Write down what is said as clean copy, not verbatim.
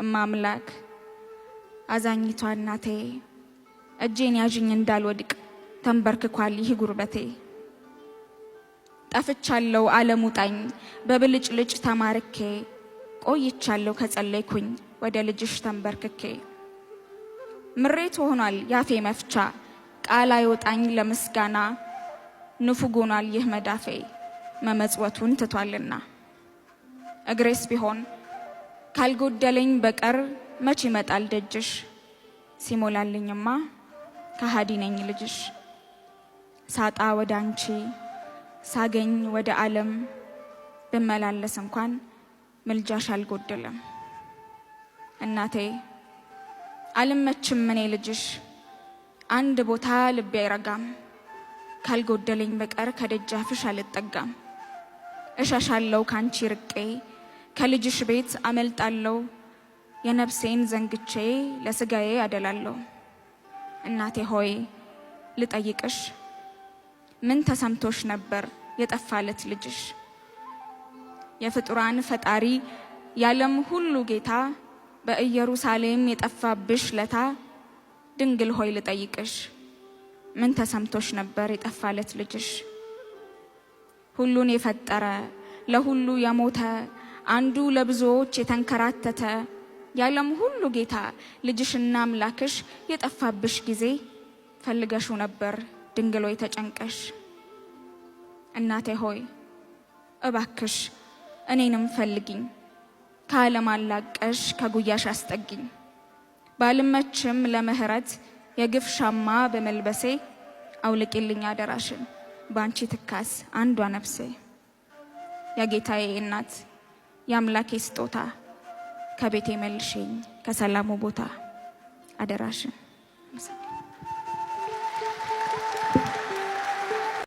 እማምላክ አዛኝቷ እናቴ እጄን ያዥኝ እንዳልወድቅ ተንበርክኳል ይህ ጉርበቴ። ጠፍቻለሁ ዓለም ውጣኝ በብልጭልጭ ተማርኬ ቆይቻለሁ ከጸለይኩኝ ወደ ልጅሽ ተንበርክኬ። ምሬት ሆኗል ያፌ መፍቻ ቃል አይወጣኝ ለምስጋና ንፉግ ሆኗል ይህ መዳፌ መመጽወቱን ትቷልና። እግሬስ ቢሆን ካልጎደለኝ በቀር መች ይመጣል ደጅሽ ሲሞላልኝማ ከሃዲ ነኝ ልጅሽ። ሳጣ ወደ አንቺ ሳገኝ ወደ ዓለም ብመላለስ እንኳን ምልጃሽ አልጎደለም። እናቴ አልመችም እኔ ልጅሽ አንድ ቦታ ልቤ አይረጋም ካልጎደለኝ በቀር ከደጃፍሽ አልጠጋም። እሻሻለሁ ካንቺ ርቄ ከልጅሽ ቤት አመልጣለሁ የነፍሴን ዘንግቼ ለስጋዬ አደላለሁ። እናቴ ሆይ ልጠይቅሽ ምን ተሰምቶሽ ነበር የጠፋለት ልጅሽ? የፍጡራን ፈጣሪ ያለም ሁሉ ጌታ በኢየሩሳሌም የጠፋብሽ ለታ ድንግል ሆይ ልጠይቅሽ ምን ተሰምቶሽ ነበር የጠፋለት ልጅሽ? ሁሉን የፈጠረ ለሁሉ የሞተ አንዱ ለብዙዎች የተንከራተተ ያለም ሁሉ ጌታ ልጅሽና አምላክሽ የጠፋብሽ ጊዜ ፈልገሹ ነበር ድንግል ሆይ ተጨንቀሽ። እናቴ ሆይ እባክሽ እኔንም ፈልጊኝ ከዓለም አላቀሽ ከጉያሽ አስጠጊኝ። ባልመችም ለምህረት የግፍ ሻማ በመልበሴ አውልቂልኝ አደራሽን ባንቺ ትካስ አንዷ ነፍሴ። የጌታዬ እናት የአምላኬ ስጦታ ከቤቴ መልሽኝ ከሰላሙ ቦታ አደራሽን።